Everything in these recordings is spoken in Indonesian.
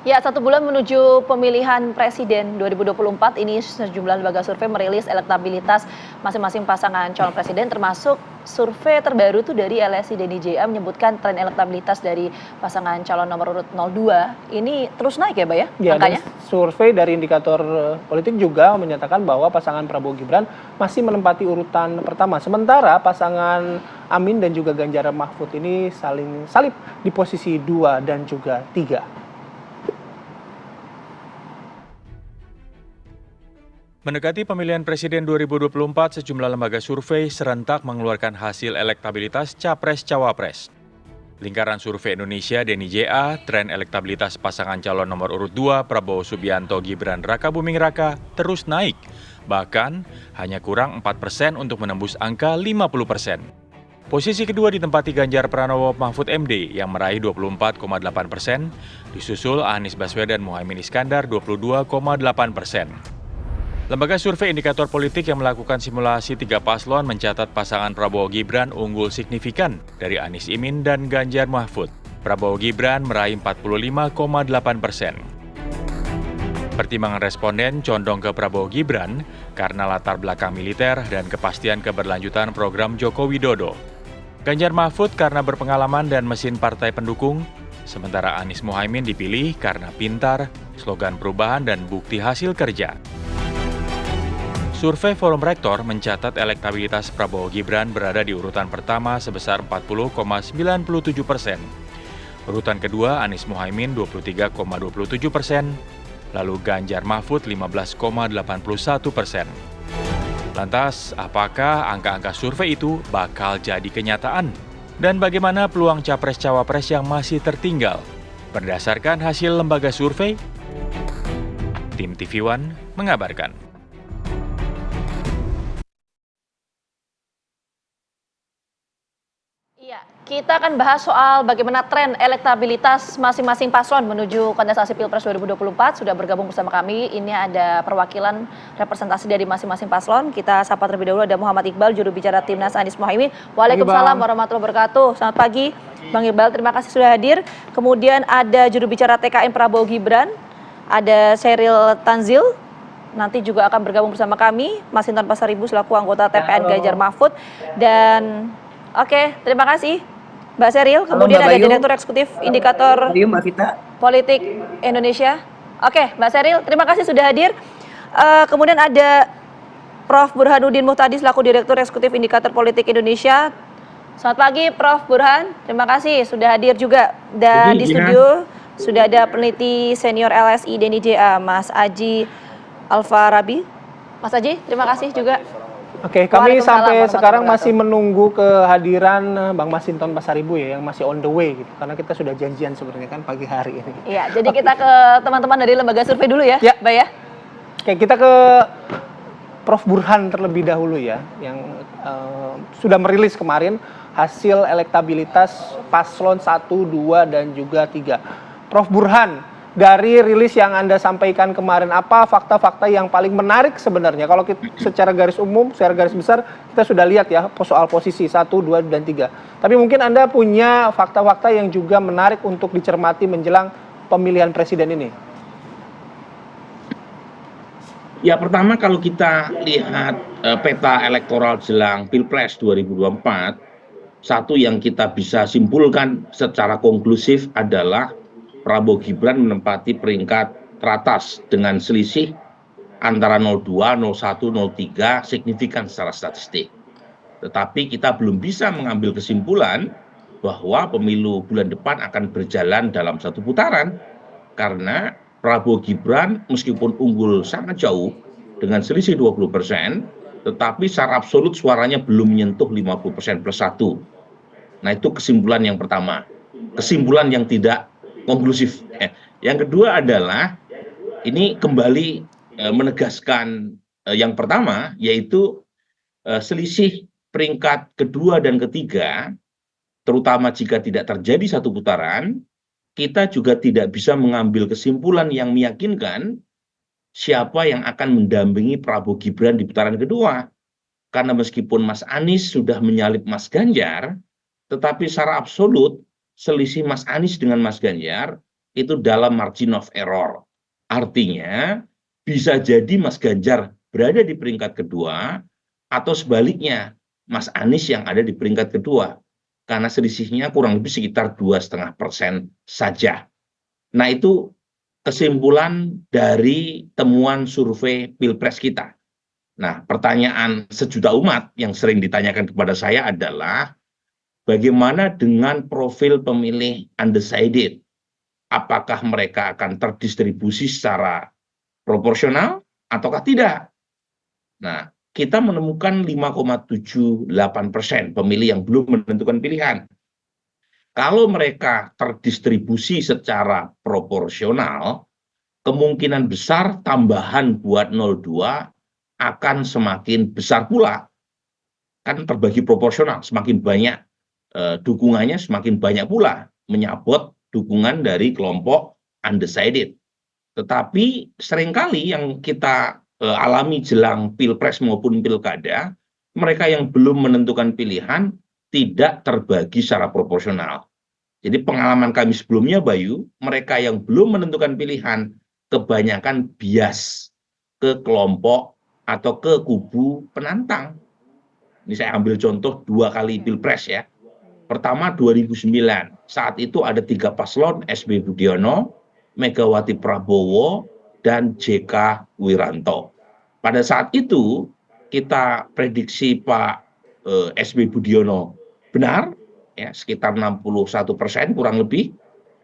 Ya, 1 bulan menuju pemilihan presiden 2024 ini sejumlah lembaga survei merilis elektabilitas masing-masing pasangan calon presiden termasuk survei terbaru tuh dari LSI DNIJA menyebutkan tren elektabilitas dari pasangan calon nomor urut 02 ini terus naik ya, Mbak ya, Ya, dan angkanya? survei dari indikator politik juga menyatakan bahwa pasangan Prabowo Gibran masih menempati urutan pertama. Sementara pasangan Amin dan juga Ganjar Mahfud ini saling salib di posisi 2 dan juga 3. Mendekati pemilihan presiden 2024, sejumlah lembaga survei serentak mengeluarkan hasil elektabilitas Capres-Cawapres. Lingkaran Survei Indonesia DNIJA, tren elektabilitas pasangan calon nomor urut 2 Prabowo Subianto Gibran Rakabuming Raka terus naik. Bahkan hanya kurang 4% untuk menembus angka 50%. Posisi kedua ditempati Ganjar Pranowo Mahfud MD yang meraih 24,8%, disusul Anies Baswedan Muhaimin Iskandar 22,8%. Lembaga survei indikator politik yang melakukan simulasi 3 paslon mencatat pasangan Prabowo Gibran unggul signifikan dari Anies Imin dan Ganjar Mahfud. Prabowo Gibran meraih 45,8%. Pertimbangan responden condong ke Prabowo Gibran karena latar belakang militer dan kepastian keberlanjutan program Joko Widodo. Ganjar Mahfud karena berpengalaman dan mesin partai pendukung, sementara Anies Muhaimin dipilih karena pintar, slogan perubahan dan bukti hasil kerja. Survei Forum Rektor mencatat elektabilitas Prabowo Gibran berada di urutan pertama sebesar 40,97%. Urutan kedua Anies Muhaimin 23,27%, lalu Ganjar Mahfud 15,81%. Lantas, apakah angka-angka survei itu bakal jadi kenyataan? Dan bagaimana peluang Capres-Cawapres yang masih tertinggal? Berdasarkan hasil lembaga survei, Tim TV One mengabarkan. Iya, kita akan bahas soal bagaimana tren elektabilitas masing-masing paslon menuju kontestasi Pilpres 2024. Sudah bergabung bersama kami, ini ada perwakilan representasi dari masing-masing paslon. Kita sapa terlebih dahulu, ada Muhammad Iqbal, juru bicara Timnas Anies Muhaimin. Waalaikumsalam warahmatullahi wabarakatuh. Selamat pagi, Bang Iqbal, terima kasih sudah hadir. Kemudian ada juru bicara TKN Prabowo Gibran, ada Sheryl Tanzil. Nanti juga akan bergabung bersama kami, Mas Hinton Pasaribu selaku anggota TPN Ganjar Mahfud. Dan oke, terima kasih Mbak Sheryl. Kemudian ada Direktur Eksekutif Indikator Politik Indonesia. Oke, Mbak Sheryl, terima kasih sudah hadir. Kemudian ada Prof. Burhanuddin Muhtadi selaku Direktur Eksekutif Indikator Politik Indonesia. Selamat pagi Prof. Burhan, terima kasih sudah hadir juga. Dan di studio sudah ada peneliti senior LSI DNIJA, Mas Aji Alfarabi. Mas Aji, terima kasih juga. Oke, kami sampai sekarang masih menunggu kehadiran Bang Masinton Pasaribu ya, yang masih on the way gitu. Karena kita sudah janjian sebenarnya kan pagi hari ini. Iya, jadi kita ke teman-teman dari lembaga survei dulu ya, Mbak ya. Oke, kita ke Prof. Burhan terlebih dahulu ya, yang sudah merilis kemarin hasil elektabilitas paslon 1, 2, dan juga 3. Prof. Burhan, dari rilis yang Anda sampaikan kemarin, apa fakta-fakta yang paling menarik sebenarnya? Kalau kita, secara garis umum, secara garis besar, kita sudah lihat ya soal posisi 1, 2, dan 3. Tapi mungkin Anda punya fakta-fakta yang juga menarik untuk dicermati menjelang pemilihan presiden ini. Ya, pertama kalau kita lihat peta elektoral jelang Pilpres 2024, satu yang kita bisa simpulkan secara konklusif adalah Prabowo Gibran menempati peringkat teratas dengan selisih antara 02, 01, 03 signifikan secara statistik. Tetapi kita belum bisa mengambil kesimpulan bahwa pemilu bulan depan akan berjalan dalam satu putaran. Karena Prabowo Gibran meskipun unggul sangat jauh dengan selisih 20%, tetapi secara absolut suaranya belum menyentuh 50% plus 1. Nah, itu kesimpulan yang pertama. Kesimpulan yang tidak konklusif. Yang kedua adalah ini kembali menegaskan yang pertama, yaitu selisih peringkat kedua dan ketiga, terutama jika tidak terjadi satu putaran, kita juga tidak bisa mengambil kesimpulan yang meyakinkan siapa yang akan mendampingi Prabowo Gibran di putaran kedua. Karena meskipun Mas Anies sudah menyalip Mas Ganjar, tetapi secara absolut selisih Mas Anies dengan Mas Ganjar itu dalam margin of error. Artinya bisa jadi Mas Ganjar berada di peringkat kedua atau sebaliknya Mas Anies yang ada di peringkat kedua karena selisihnya kurang lebih sekitar 2,5% saja. Nah, itu kesimpulan dari temuan survei Pilpres kita. Nah, pertanyaan sejuta umat yang sering ditanyakan kepada saya adalah bagaimana dengan profil pemilih undecided? Apakah mereka akan terdistribusi secara proporsional ataukah tidak? Nah, kita menemukan 5,78% pemilih yang belum menentukan pilihan. Kalau mereka terdistribusi secara proporsional, kemungkinan besar tambahan buat 02 akan semakin besar pula. Kan terbagi proporsional, semakin banyak dukungannya, semakin banyak pula menyabot dukungan dari kelompok undecided. Tetapi seringkali yang kita alami jelang pilpres maupun pilkada, mereka yang belum menentukan pilihan tidak terbagi secara proporsional. Jadi pengalaman kami sebelumnya, Bayu, mereka yang belum menentukan pilihan kebanyakan bias ke kelompok atau ke kubu penantang. Ini saya ambil contoh 2 kali pilpres ya. Pertama 2009, saat itu ada 3 paslon, SB Budiono, Megawati Prabowo, dan JK Wiranto. Pada saat itu kita prediksi Pak SB Budiono benar, ya sekitar 61% kurang lebih.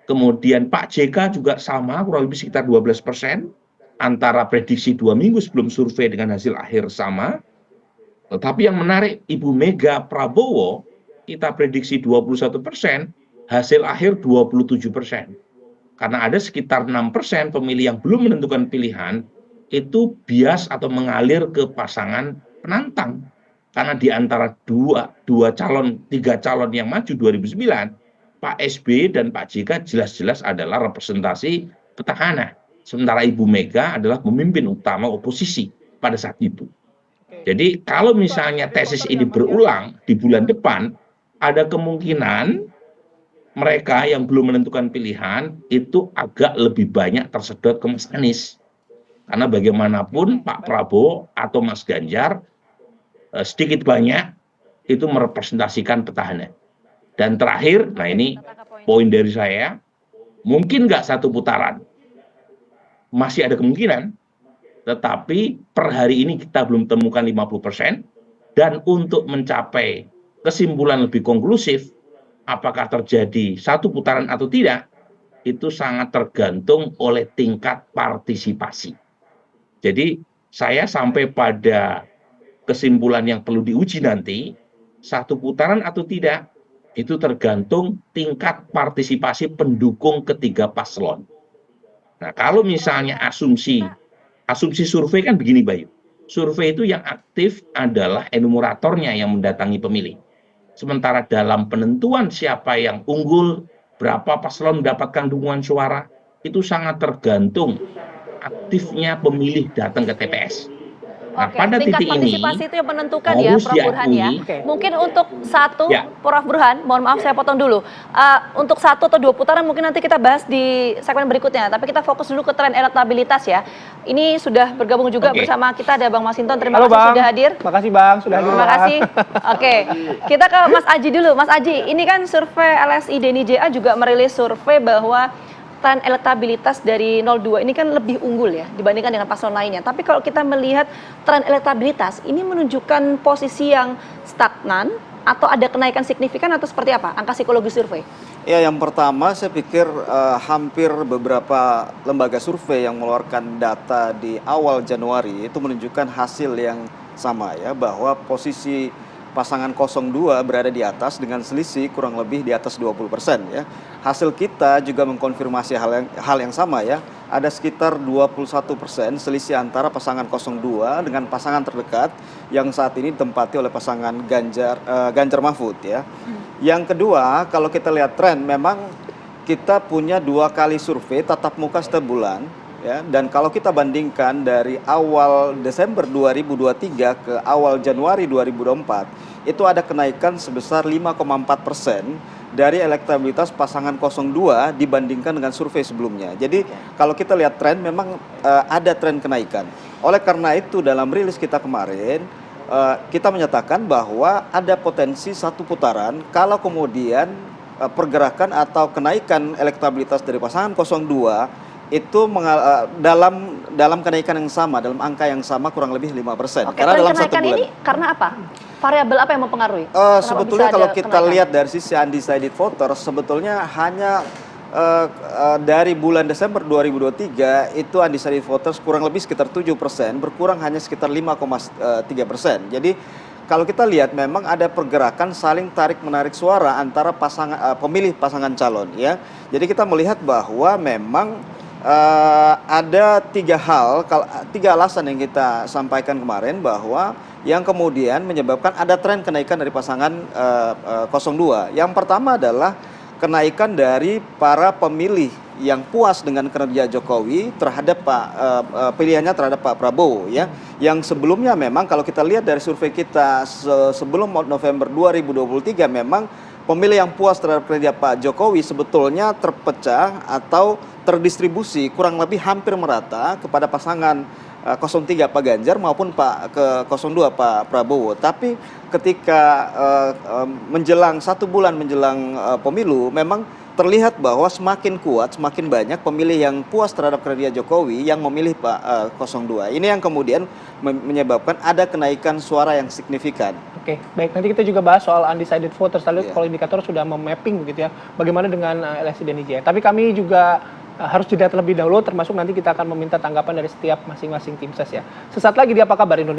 Kemudian Pak JK juga sama, kurang lebih sekitar 12%. Antara prediksi 2 minggu sebelum survei dengan hasil akhir sama. Tetapi yang menarik, Ibu Mega Prabowo, kita prediksi 21%, hasil akhir 27%. Karena ada sekitar 6% pemilih yang belum menentukan pilihan, itu bias atau mengalir ke pasangan penantang. Karena di antara tiga calon yang maju 2009, Pak SB dan Pak JK jelas-jelas adalah representasi petahana. Sementara Ibu Mega adalah pemimpin utama oposisi pada saat itu. Jadi kalau misalnya tesis ini berulang di bulan depan, ada kemungkinan mereka yang belum menentukan pilihan itu agak lebih banyak tersedot ke Mas Anies. Karena bagaimanapun Pak Prabowo atau Mas Ganjar sedikit banyak itu merepresentasikan petahana. Dan terakhir, nah ini poin dari saya, mungkin nggak satu putaran. Masih ada kemungkinan, tetapi per hari ini kita belum temukan 50%, dan untuk mencapai kesimpulan lebih konklusif, apakah terjadi satu putaran atau tidak, itu sangat tergantung oleh tingkat partisipasi. Jadi saya sampai pada kesimpulan yang perlu diuji nanti, satu putaran atau tidak, itu tergantung tingkat partisipasi pendukung ketiga paslon. Nah, kalau misalnya asumsi survei kan begini, Bayu. Survei itu yang aktif adalah enumeratornya yang mendatangi pemilih. Sementara dalam penentuan siapa yang unggul, berapa paslon mendapatkan dukungan suara, itu sangat tergantung aktifnya pemilih datang ke TPS. Nah, pada tingkat titik partisipasi ini itu yang menentukan ya, Prof. Burhan ya. Mungkin untuk satu, ya. Prof. Burhan, mohon maaf saya potong dulu. Untuk 1 atau 2 putaran mungkin nanti kita bahas di segmen berikutnya. Tapi kita fokus dulu ke tren elektabilitas ya. Ini sudah bergabung juga bersama kita, ada Bang Masinton. Terima kasih Bang. sudah hadir. Makasih Bang, sudah hadir. Terima kasih. Oke, kita ke Mas Aji dulu. Mas Aji, ini kan survei LSI Deni JA juga merilis survei bahwa tren elektabilitas dari 02 ini kan lebih unggul ya dibandingkan dengan paslon lainnya. Tapi kalau kita melihat tren elektabilitas ini menunjukkan posisi yang stagnan atau ada kenaikan signifikan atau seperti apa? Angka psikologi survei. Ya, yang pertama saya pikir hampir beberapa lembaga survei yang mengeluarkan data di awal Januari itu menunjukkan hasil yang sama ya, bahwa posisi pasangan 02 berada di atas dengan selisih kurang lebih di atas 20% ya. Hasil kita juga mengkonfirmasi hal yang sama ya. Ada sekitar 21% selisih antara pasangan 02 dengan pasangan terdekat yang saat ini ditempati oleh pasangan Ganjar Mahfud ya. Yang kedua, kalau kita lihat tren, memang kita punya 2 kali survei tatap muka setiap bulan ya, dan kalau kita bandingkan dari awal Desember 2023 ke awal Januari 2024, itu ada kenaikan sebesar 5,4% dari elektabilitas pasangan 02 dibandingkan dengan survei sebelumnya. Jadi kalau kita lihat tren memang ada tren kenaikan. Oleh karena itu dalam rilis kita kemarin kita menyatakan bahwa ada potensi satu putaran kalau kemudian pergerakan atau kenaikan elektabilitas dari pasangan 02 itu dalam kenaikan yang sama, dalam angka yang sama kurang lebih 5%. Oke, Karena tren dalam satu kenaikan bulan. ini karena apa? Variabel apa yang mempengaruhi? Kenapa Sebetulnya bisa kalau ada kita kenaikan? lihat dari sisi undecided voters, sebetulnya hanya dari bulan Desember 2023 itu undecided voters kurang lebih sekitar 7%, berkurang hanya sekitar 5,3%. Jadi kalau kita lihat memang ada pergerakan saling tarik menarik suara antara pemilih pasangan calon ya. Jadi kita melihat bahwa memang ada tiga alasan yang kita sampaikan kemarin bahwa yang kemudian menyebabkan ada tren kenaikan dari pasangan 02. Yang pertama adalah kenaikan dari para pemilih yang puas dengan kinerja Jokowi terhadap pilihannya terhadap Pak Prabowo ya. Yang sebelumnya memang kalau kita lihat dari survei kita sebelum November 2023 memang pemilih yang puas terhadap kinerja Pak Jokowi sebetulnya terpecah atau terdistribusi kurang lebih hampir merata kepada pasangan 03 Pak Ganjar maupun ke 02 Pak Prabowo. Tapi ketika menjelang 1 bulan menjelang pemilu memang terlihat bahwa semakin kuat, semakin banyak pemilih yang puas terhadap kinerja Jokowi yang memilih Pak 02. Ini yang kemudian menyebabkan ada kenaikan suara yang signifikan. Oke, baik. Nanti kita juga bahas soal undecided voters. Tadi kalau indikator sudah memapping begitu ya. Bagaimana dengan LSI dan IJA. Tapi kami juga harus jeda terlebih dahulu, termasuk nanti kita akan meminta tanggapan dari setiap masing-masing tim ses ya. Sesaat lagi di Apa Kabar Indonesia.